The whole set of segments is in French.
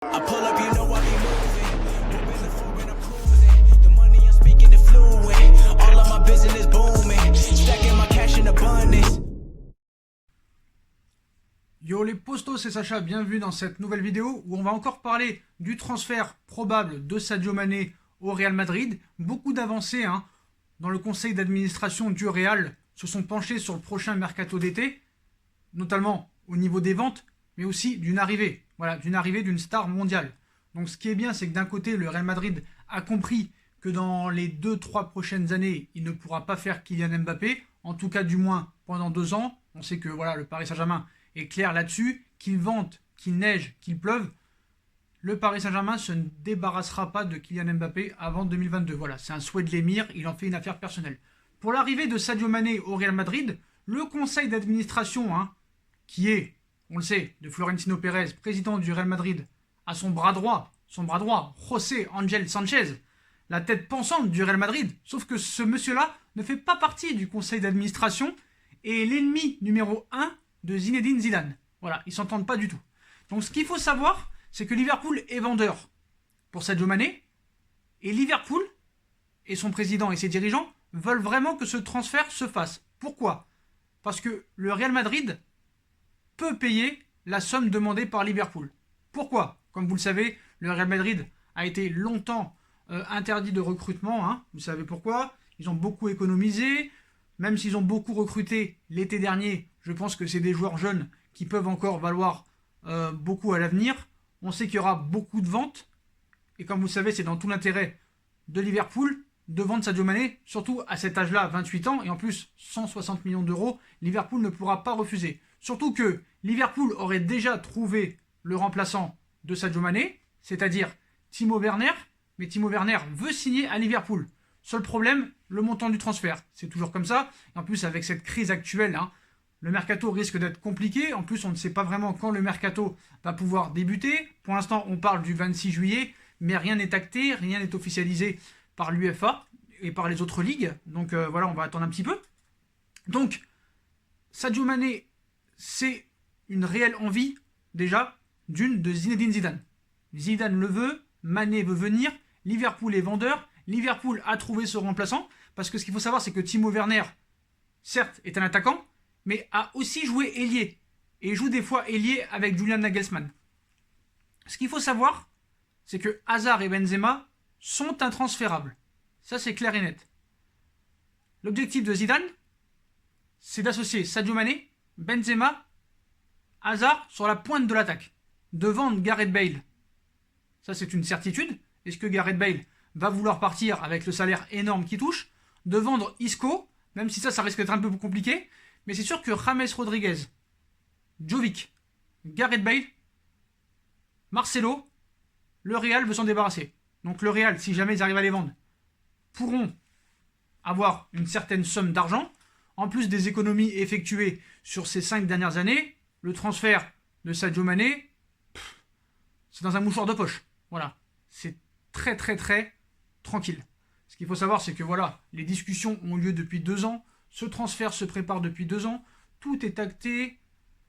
I pull up, you know I be moving. Moving the floor and I'm cruising. The money I'm speaking is fluent. All of my business booming. Stacking my cash in abundance. Yo les postos, c'est Sacha, bienvenue dans cette nouvelle vidéo où on va encore parler du transfert probable de Sadio Mané au Real Madrid. Beaucoup d'avancées dans le conseil d'administration du Real se sont penchés sur le prochain mercato d'été, notamment au niveau des ventes, mais aussi d'une arrivée. Voilà, d'une arrivée d'une star mondiale. Donc ce qui est bien, c'est que d'un côté, le Real Madrid a compris que dans les 2-3 prochaines années, il ne pourra pas faire Kylian Mbappé, en tout cas du moins pendant 2 ans. On sait que voilà, le Paris Saint-Germain est clair là-dessus, qu'il vente, qu'il neige, qu'il pleuve. Le Paris Saint-Germain se ne débarrassera pas de Kylian Mbappé avant 2022. Voilà, c'est un souhait de l'émir, il en fait une affaire personnelle. Pour l'arrivée de Sadio Mané au Real Madrid, le conseil d'administration, qui est, on le sait, de Florentino Pérez, président du Real Madrid, à son bras droit, José Ángel Sánchez, la tête pensante du Real Madrid. Sauf que ce monsieur-là ne fait pas partie du conseil d'administration et est l'ennemi numéro 1 de Zinedine Zidane. Voilà, ils s'entendent pas du tout. Donc ce qu'il faut savoir, c'est que Liverpool est vendeur pour Sadio Mané, et Liverpool et son président et ses dirigeants veulent vraiment que ce transfert se fasse. Pourquoi ? Parce que le Real Madrid peut payer la somme demandée par Liverpool. Pourquoi ? Comme vous le savez, le Real Madrid a été longtemps interdit de recrutement. Vous savez pourquoi ? Ils ont beaucoup économisé. Même s'ils ont beaucoup recruté l'été dernier, je pense que c'est des joueurs jeunes qui peuvent encore valoir beaucoup à l'avenir. On sait qu'il y aura beaucoup de ventes. Et comme vous le savez, c'est dans tout l'intérêt de Liverpool de vendre Sadio Mané, surtout à cet âge-là, 28 ans, et en plus 160 millions d'euros, Liverpool ne pourra pas refuser. Surtout que Liverpool aurait déjà trouvé le remplaçant de Sadio Mané, c'est-à-dire Timo Werner, mais Timo Werner veut signer à Liverpool. Seul problème, le montant du transfert. C'est toujours comme ça. Et en plus, avec cette crise actuelle, le mercato risque d'être compliqué. En plus, on ne sait pas vraiment quand le mercato va pouvoir débuter. Pour l'instant, on parle du 26 juillet, mais rien n'est acté, rien n'est officialisé par l'UEFA et par les autres ligues. Donc voilà, on va attendre un petit peu. Donc, Sadio Mané, c'est une réelle envie, déjà, de Zinedine Zidane. Zidane le veut, Mané veut venir, Liverpool est vendeur, Liverpool a trouvé ce remplaçant, parce que ce qu'il faut savoir, c'est que Timo Werner, certes, est un attaquant, mais a aussi joué ailier, et joue des fois ailier avec Julian Nagelsmann. Ce qu'il faut savoir, c'est que Hazard et Benzema sont intransférables. Ça, c'est clair et net. L'objectif de Zidane, c'est d'associer Sadio Mané, Benzema, Hazard sur la pointe de l'attaque, de vendre Gareth Bale. Ça, c'est une certitude. Est-ce que Gareth Bale va vouloir partir avec le salaire énorme qu'il touche, de vendre Isco, même si ça risque d'être un peu plus compliqué, mais c'est sûr que James Rodriguez, Jovic, Gareth Bale, Marcelo, le Real veut s'en débarrasser. Donc le Real, si jamais ils arrivent à les vendre, pourront avoir une certaine somme d'argent, en plus des économies effectuées sur ces 5 dernières années. Le transfert de Sadio Mané, c'est dans un mouchoir de poche. Voilà, c'est très très très tranquille. Ce qu'il faut savoir, c'est que voilà, les discussions ont lieu depuis 2 ans, ce transfert se prépare depuis 2 ans, tout est acté.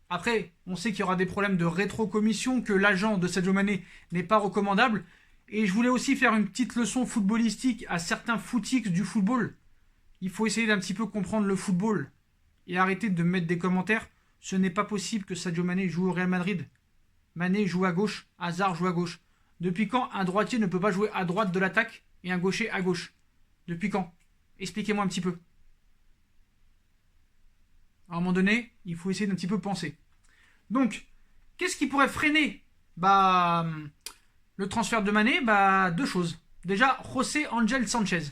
Après, on sait qu'il y aura des problèmes de rétrocommission, que l'agent de Sadio Mané n'est pas recommandable. Et je voulais aussi faire une petite leçon footballistique à certains footix du football. Il faut essayer d'un petit peu comprendre le football et arrêter de mettre des commentaires. Ce n'est pas possible que Sadio Mané joue au Real Madrid. Mané joue à gauche, Hazard joue à gauche. Depuis quand un droitier ne peut pas jouer à droite de l'attaque et un gaucher à gauche ? Depuis quand ? Expliquez-moi un petit peu. À un moment donné, il faut essayer d'un petit peu penser. Donc, qu'est-ce qui pourrait freiner le transfert de Mané ? 2 choses. Déjà, José Ángel Sánchez,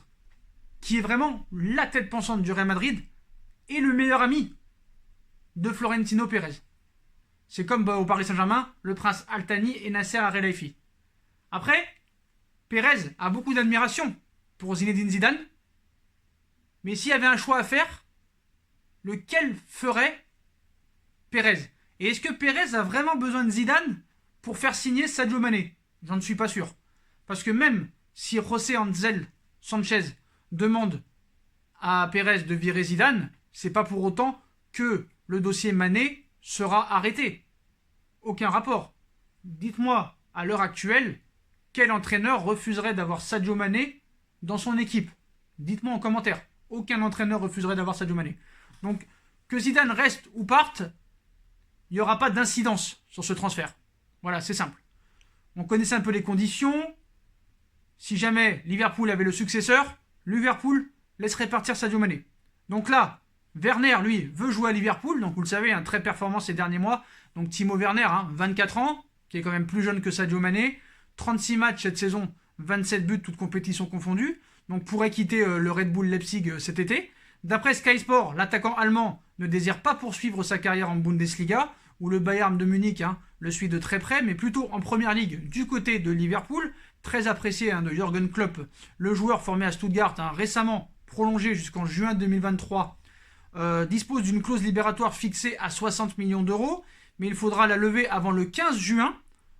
qui est vraiment la tête pensante du Real Madrid et le meilleur ami de Florentino Pérez. C'est comme au Paris Saint-Germain, le prince Al Thani et Nasser Al-Khelaifi. Après, Pérez a beaucoup d'admiration pour Zinedine Zidane, mais s'il y avait un choix à faire, lequel ferait Pérez ? Et est-ce que Pérez a vraiment besoin de Zidane pour faire signer Sadio Mané ? J'en ne suis pas sûr. Parce que même si José Ángel Sánchez demande à Pérez de virer Zidane, c'est pas pour autant que le dossier Mané sera arrêté. Aucun rapport. Dites-moi à l'heure actuelle, quel entraîneur refuserait d'avoir Sadio Mané dans son équipe? Dites-moi en commentaire. Aucun entraîneur refuserait d'avoir Sadio Mané. Donc, que Zidane reste ou parte, il n'y aura pas d'incidence sur ce transfert. Voilà, c'est simple. On connaissait un peu les conditions. Si jamais Liverpool avait le successeur, Liverpool laisserait partir Sadio Mané. Donc là, Werner, lui, veut jouer à Liverpool. Donc vous le savez, très performant ces derniers mois. Donc Timo Werner, 24 ans, qui est quand même plus jeune que Sadio Mané. 36 matchs cette saison, 27 buts, toutes compétitions confondues. Donc pourrait quitter le Red Bull Leipzig cet été. D'après Sky Sport, l'attaquant allemand ne désire pas poursuivre sa carrière en Bundesliga, où le Bayern de Munich le suit de très près, mais plutôt en première ligue du côté de Liverpool. Très apprécié de Jürgen Klopp, le joueur formé à Stuttgart, récemment prolongé jusqu'en juin 2023, dispose d'une clause libératoire fixée à 60 millions d'euros, mais il faudra la lever avant le 15 juin.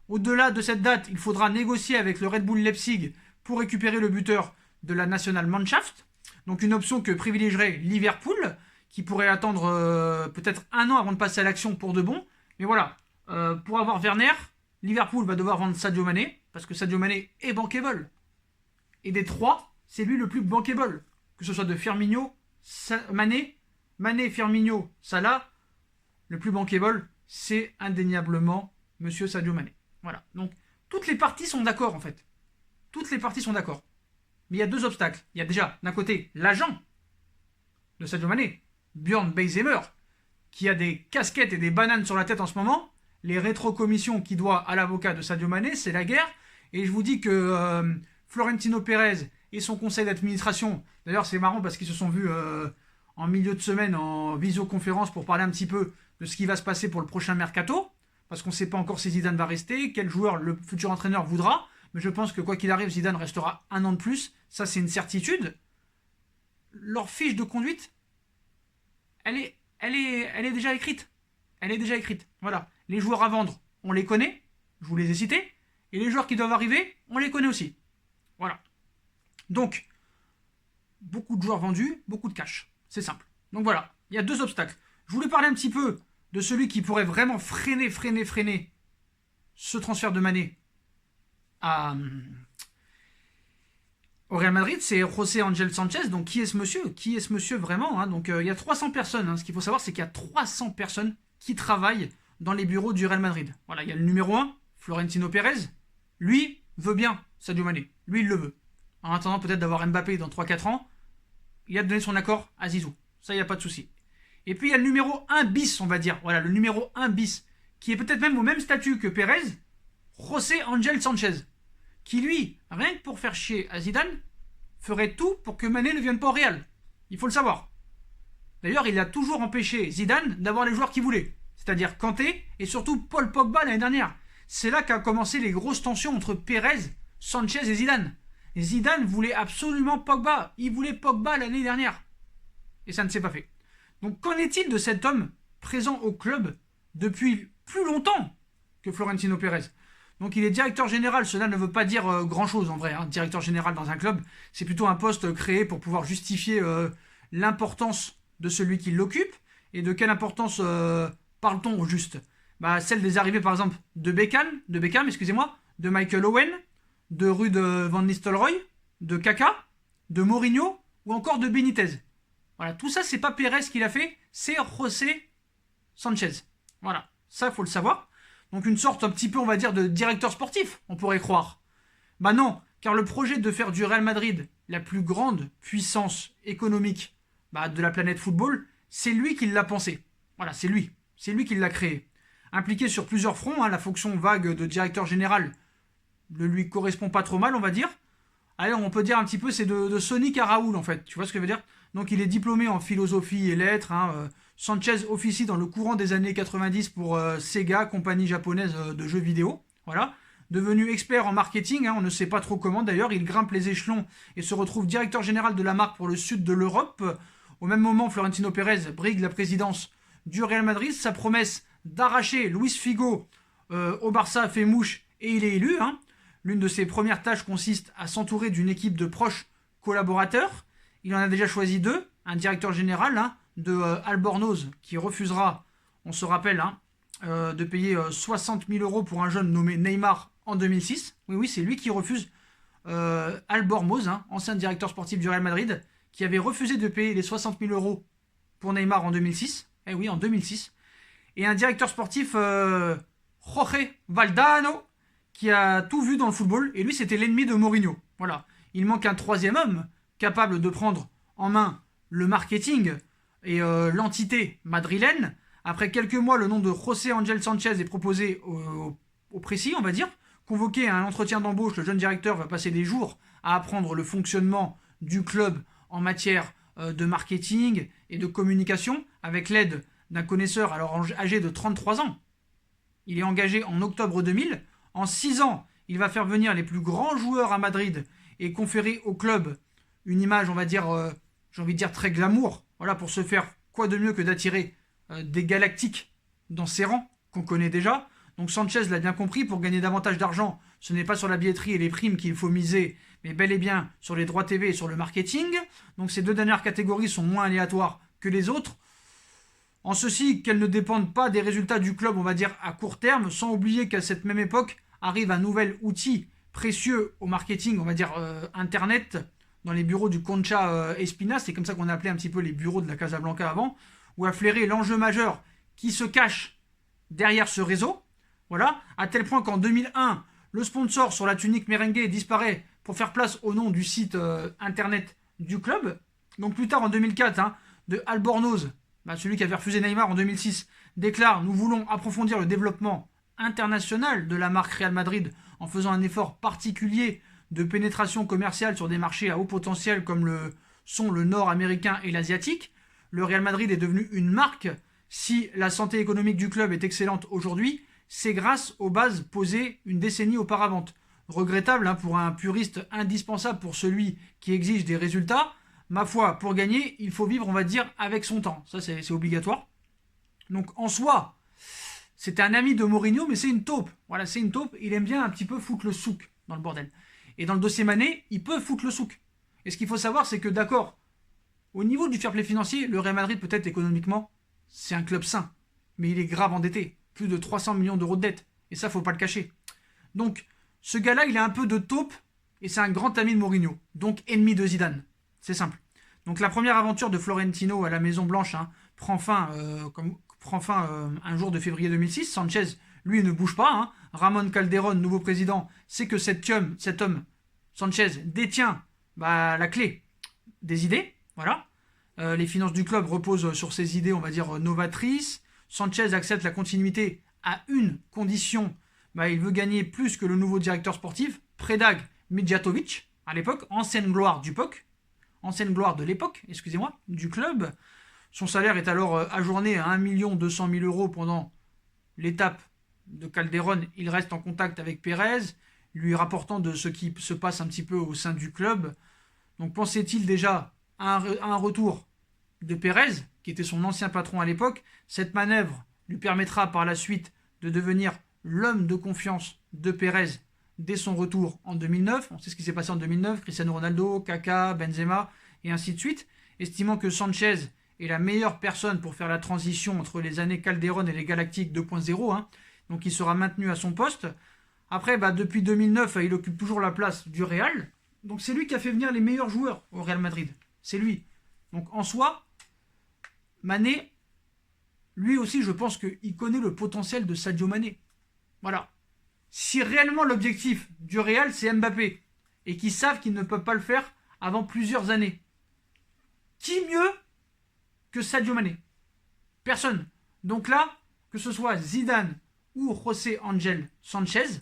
Au-delà de cette date, il faudra négocier avec le Red Bull Leipzig pour récupérer le buteur de la Nationalmannschaft, donc une option que privilégierait Liverpool, qui pourrait attendre peut-être 1 an avant de passer à l'action pour de bon. Mais voilà, pour avoir Werner, Liverpool va devoir vendre Sadio Mané, parce que Sadio Mané est bankable. Et des trois, c'est lui le plus bankable. Que ce soit de Firmino, Mané, Firmino, Salah, le plus bankable, c'est indéniablement Monsieur Sadio Mané. Voilà, donc toutes les parties sont d'accord en fait. Toutes les parties sont d'accord. Mais il y a deux obstacles. Il y a déjà, d'un côté, l'agent de Sadio Mané, Björn Beisemer, qui a des casquettes et des bananes sur la tête en ce moment. Les rétrocommissions qu'il doit à l'avocat de Sadio Mané, c'est la guerre. Et je vous dis que Florentino Pérez et son conseil d'administration, d'ailleurs c'est marrant parce qu'ils se sont vus en milieu de semaine en visioconférence pour parler un petit peu de ce qui va se passer pour le prochain mercato, parce qu'on ne sait pas encore si Zidane va rester, quel joueur le futur entraîneur voudra, mais je pense que quoi qu'il arrive, Zidane restera 1 an de plus, ça c'est une certitude. Leur fiche de conduite, elle est déjà écrite. Elle est déjà écrite. Voilà. Les joueurs à vendre, on les connaît, je vous les ai cités, et les joueurs qui doivent arriver, on les connaît aussi. Voilà. Donc, beaucoup de joueurs vendus, beaucoup de cash. C'est simple. Donc voilà, il y a deux obstacles. Je voulais parler un petit peu de celui qui pourrait vraiment freiner ce transfert de Mané au Real Madrid, c'est José Ángel Sánchez. Donc qui est ce monsieur? Qui est ce monsieur vraiment Donc il y a 300 personnes. Ce qu'il faut savoir, c'est qu'il y a 300 personnes qui travaillent dans les bureaux du Real Madrid. Voilà, il y a le numéro 1, Florentino Pérez. Lui veut bien Sadio Mané. Lui, il le veut. En attendant peut-être d'avoir Mbappé dans 3-4 ans, il a donné son accord à Zizou. Ça, il n'y a pas de souci. Et puis il y a le numéro 1 bis, on va dire. Voilà, le numéro 1 bis, qui est peut-être même au même statut que Pérez, José Ángel Sánchez, qui lui, rien que pour faire chier à Zidane, ferait tout pour que Mané ne vienne pas au Real. Il faut le savoir. D'ailleurs, il a toujours empêché Zidane d'avoir les joueurs qu'il voulait. C'est-à-dire Kanté et surtout Paul Pogba l'année dernière. C'est là qu'a commencé les grosses tensions entre Pérez, Sanchez et Zidane. Et Zidane voulait absolument Pogba. Il voulait Pogba l'année dernière. Et ça ne s'est pas fait. Donc qu'en est-il de cet homme présent au club depuis plus longtemps que Florentino Pérez? Donc il est directeur général, cela ne veut pas dire grand-chose en vrai. Directeur général dans un club, c'est plutôt un poste créé pour pouvoir justifier l'importance de celui qui l'occupe. Et de quelle importance parle-t-on au juste? Celle des arrivées par exemple de Beckham, de Michael Owen, de Ruud van Nistelrooy, de Kaka, de Mourinho ou encore de Benitez. Voilà, tout ça c'est pas Pérez qui l'a fait, c'est José Sánchez. Voilà, ça faut le savoir. Donc une sorte un petit peu on va dire de directeur sportif, on pourrait croire. Non, car le projet de faire du Real Madrid la plus grande puissance économique de la planète football, c'est lui qui l'a pensé. Voilà, c'est lui qui l'a créé. Impliqué sur plusieurs fronts, la fonction vague de directeur général ne lui correspond pas trop mal, on va dire. Allez, on peut dire un petit peu, c'est de Sonic à Raoul, en fait. Tu vois ce que je veux dire? Donc, il est diplômé en philosophie et lettres. Sanchez officie dans le courant des années 90 pour Sega, compagnie japonaise de jeux vidéo. Voilà. Devenu expert en marketing, on ne sait pas trop comment d'ailleurs, il grimpe les échelons et se retrouve directeur général de la marque pour le sud de l'Europe. Au même moment, Florentino Pérez brigue la présidence du Real Madrid. Sa promesse d'arracher Luis Figo au Barça fait mouche et il est élu. L'une de ses premières tâches consiste à s'entourer d'une équipe de proches collaborateurs. Il en a déjà choisi 2. Un directeur général de Albornoz qui refusera, on se rappelle, de payer 60 000 € pour un jeune nommé Neymar en 2006. Oui, oui, c'est lui qui refuse Albormoz, hein, ancien directeur sportif du Real Madrid, qui avait refusé de payer les 60 000 euros pour Neymar en 2006. Eh oui, en 2006. Et un directeur sportif, Jorge Valdano, qui a tout vu dans le football. Et lui, c'était l'ennemi de Mourinho. Voilà. Il manque un troisième homme capable de prendre en main le marketing et l'entité madrilène. Après quelques mois, le nom de José Ángel Sánchez est proposé au précis, on va dire. Convoqué à un entretien d'embauche, le jeune directeur va passer des jours à apprendre le fonctionnement du club en matière de marketing et de communication, avec l'aide d'un connaisseur alors âgé de 33 ans. Il est engagé en octobre 2000. En 6 ans, il va faire venir les plus grands joueurs à Madrid et conférer au club une image, on va dire, j'ai envie de dire très glamour. Voilà, pour se faire quoi de mieux que d'attirer des galactiques dans ses rangs, qu'on connaît déjà. Donc Sanchez l'a bien compris, pour gagner davantage d'argent, ce n'est pas sur la billetterie et les primes qu'il faut miser, mais bel et bien sur les droits TV et sur le marketing. Donc ces deux dernières catégories sont moins aléatoires que les autres, en ceci qu'elles ne dépendent pas des résultats du club, on va dire, à court terme, sans oublier qu'à cette même époque arrive un nouvel outil précieux au marketing, on va dire Internet, dans les bureaux du Concha Espina, c'est comme ça qu'on appelait un petit peu les bureaux de la Casablanca avant, où a flairé l'enjeu majeur qui se cache derrière ce réseau. Voilà, à tel point qu'en 2001, le sponsor sur la tunique merengue disparaît pour faire place au nom du site internet du club. Donc plus tard, en 2004, hein, de Albornoz, celui qui avait refusé Neymar en 2006, déclare « Nous voulons approfondir le développement international de la marque Real Madrid en faisant un effort particulier de pénétration commerciale sur des marchés à haut potentiel comme sont le nord-américain et l'asiatique. Le Real Madrid est devenu une marque. Si la santé économique du club est excellente aujourd'hui, c'est grâce aux bases posées une décennie auparavant. » Regrettable, hein, pour un puriste, indispensable pour celui qui exige des résultats. Ma foi, pour gagner, il faut vivre, on va dire, avec son temps. Ça, c'est obligatoire. Donc, en soi, c'était un ami de Mourinho, mais c'est une taupe. Voilà, c'est une taupe. Il aime bien un petit peu foutre le souk dans le bordel. Et dans le dossier Mané, il peut foutre le souk. Et ce qu'il faut savoir, c'est que, d'accord, au niveau du fair play financier, le Real Madrid, peut-être économiquement, c'est un club sain. Mais il est grave endetté. Plus de 300 millions d'euros de dette. Et ça, faut pas le cacher. Donc, ce gars-là, il a un peu de taupe. Et c'est un grand ami de Mourinho. Donc, ennemi de Zidane. C'est simple. Donc la première aventure de Florentino à la Maison Blanche, hein, prend fin un jour de février 2006. Sanchez, lui, ne bouge pas. Hein. Ramon Calderón, nouveau président, sait que cet homme, Sanchez, détient la clé des idées. Voilà. Les finances du club reposent sur ses idées, on va dire, novatrices. Sanchez accepte la continuité à une condition. Il veut gagner plus que le nouveau directeur sportif, Predrag Mijatovic, à l'époque, ancienne gloire de l'époque, du club. Son salaire est alors ajourné à 1 200 000 euros pendant l'étape de Calderón. Il reste en contact avec Pérez, lui rapportant de ce qui se passe un petit peu au sein du club. Donc pensait-il déjà à un retour de Pérez, qui était son ancien patron à l'époque. Cette manœuvre lui permettra par la suite de devenir l'homme de confiance de Pérez dès son retour en 2009. On sait ce qui s'est passé en 2009, Cristiano Ronaldo, Kaka, Benzema, et ainsi de suite. Estimant que Sanchez est la meilleure personne pour faire la transition entre les années Calderón et les Galactiques 2.0, hein. Donc il sera maintenu à son poste. Après, depuis 2009, il occupe toujours la place du Real. Donc c'est lui qui a fait venir les meilleurs joueurs au Real Madrid. C'est lui. Donc en soi, Mané, lui aussi, je pense qu'il connaît le potentiel de Sadio Mané. Voilà. Si réellement l'objectif du Real, c'est Mbappé, et qu'ils savent qu'ils ne peuvent pas le faire avant plusieurs années, qui mieux que Sadio Mané? Personne. Donc là, que ce soit Zidane ou José Ángel Sánchez,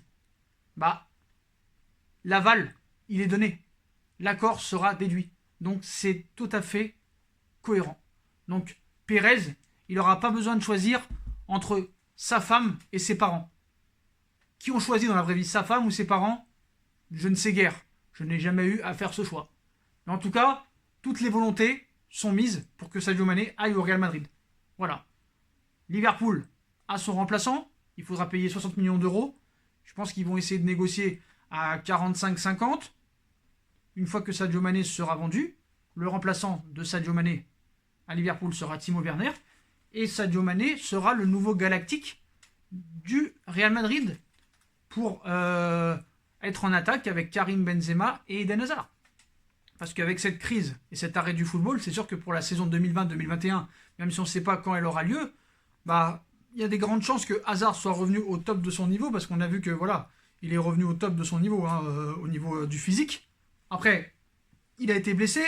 l'aval, il est donné. L'accord sera déduit. Donc c'est tout à fait cohérent. Donc Pérez, il n'aura pas besoin de choisir entre sa femme et ses parents. Qui ont choisi dans la vraie vie, sa femme ou ses parents? Je ne sais guère. Je n'ai jamais eu à faire ce choix. Mais en tout cas, toutes les volontés sont mises pour que Sadio Mané aille au Real Madrid. Voilà. Liverpool a son remplaçant. Il faudra payer 60 millions d'euros. Je pense qu'ils vont essayer de négocier à 45-50. Une fois que Sadio Mané sera vendu, le remplaçant de Sadio Mané à Liverpool sera Timo Werner. Et Sadio Mané sera le nouveau galactique du Real Madrid. pour être en attaque avec Karim Benzema et Eden Hazard. Parce qu'avec cette crise et cet arrêt du football, c'est sûr que pour la saison 2020-2021, même si on ne sait pas quand elle aura lieu, bah il y a des grandes chances que Hazard soit revenu au top de son niveau, parce qu'on a vu que voilà, il est revenu au top de son niveau, au niveau du physique. Après, il a été blessé,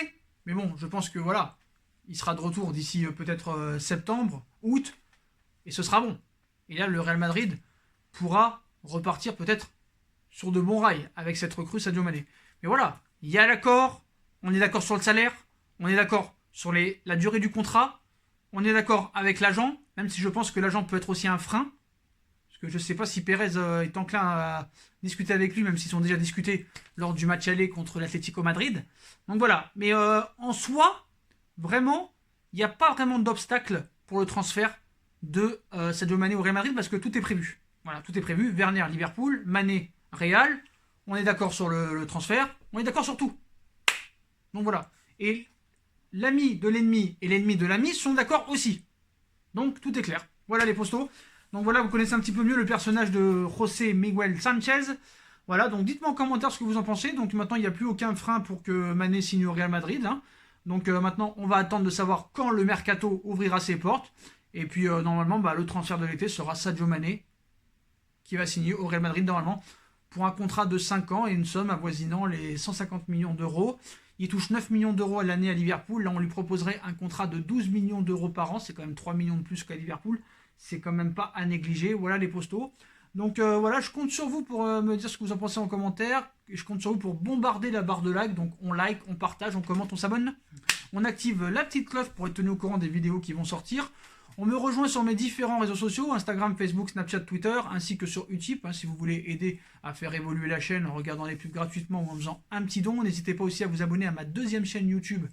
mais bon, je pense que voilà, il sera de retour d'ici peut-être septembre, août, et ce sera bon. Et là, le Real Madrid pourra repartir peut-être sur de bons rails avec cette recrue Sadio Mané. Mais voilà, il y a l'accord, on est d'accord sur le salaire, on est d'accord sur la durée du contrat, on est d'accord avec l'agent, même si je pense que l'agent peut être aussi un frein, parce que je ne sais pas si Pérez est enclin à discuter avec lui, même s'ils ont déjà discuté lors du match aller contre l'Atlético Madrid. Donc voilà, mais en soi, vraiment, il n'y a pas vraiment d'obstacle pour le transfert de Sadio Mané au Real Madrid, parce que tout est prévu. Voilà, tout est prévu. Werner, Liverpool, Mané, Real. On est d'accord sur le transfert. On est d'accord sur tout. Donc voilà. Et l'ami de l'ennemi et l'ennemi de l'ami sont d'accord aussi. Donc tout est clair. Voilà les postos. Donc voilà, vous connaissez un petit peu mieux le personnage de José Miguel Sanchez. Voilà, donc dites-moi en commentaire ce que vous en pensez. Donc maintenant, il n'y a plus aucun frein pour que Mané signe au Real Madrid. Donc maintenant, on va attendre de savoir quand le mercato ouvrira ses portes. Et puis normalement, le transfert de l'été sera Sadio Mané, qui va signer au Real Madrid normalement pour un contrat de 5 ans et une somme avoisinant les 150 millions d'euros. Il touche 9 millions d'euros à l'année à Liverpool. Là, on lui proposerait un contrat de 12 millions d'euros par an. C'est quand même 3 millions de plus qu'à Liverpool. C'est quand même pas à négliger. Voilà les postos. Donc voilà, je compte sur vous pour me dire ce que vous en pensez en commentaire. Et je compte sur vous pour bombarder la barre de like. Donc on like, on partage, on commente, on s'abonne. On active la petite cloche pour être tenu au courant des vidéos qui vont sortir. On me rejoint sur mes différents réseaux sociaux, Instagram, Facebook, Snapchat, Twitter, ainsi que sur Utip. Si vous voulez aider à faire évoluer la chaîne en regardant les pubs gratuitement ou en faisant un petit don, n'hésitez pas aussi à vous abonner à ma deuxième chaîne YouTube,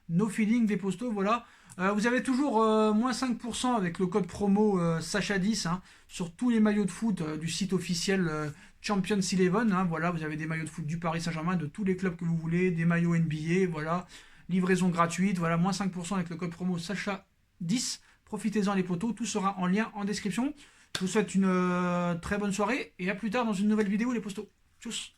No Feeling des Postos. Voilà. Vous avez toujours moins 5% avec le code promo Sacha10 sur tous les maillots de foot du site officiel Champions 11. Voilà, vous avez des maillots de foot du Paris Saint-Germain, de tous les clubs que vous voulez, des maillots NBA, voilà, livraison gratuite, voilà, moins 5% avec le code promo Sacha10. Profitez-en les potos, tout sera en lien en description. Je vous souhaite une très bonne soirée et à plus tard dans une nouvelle vidéo les postos. Tchuss.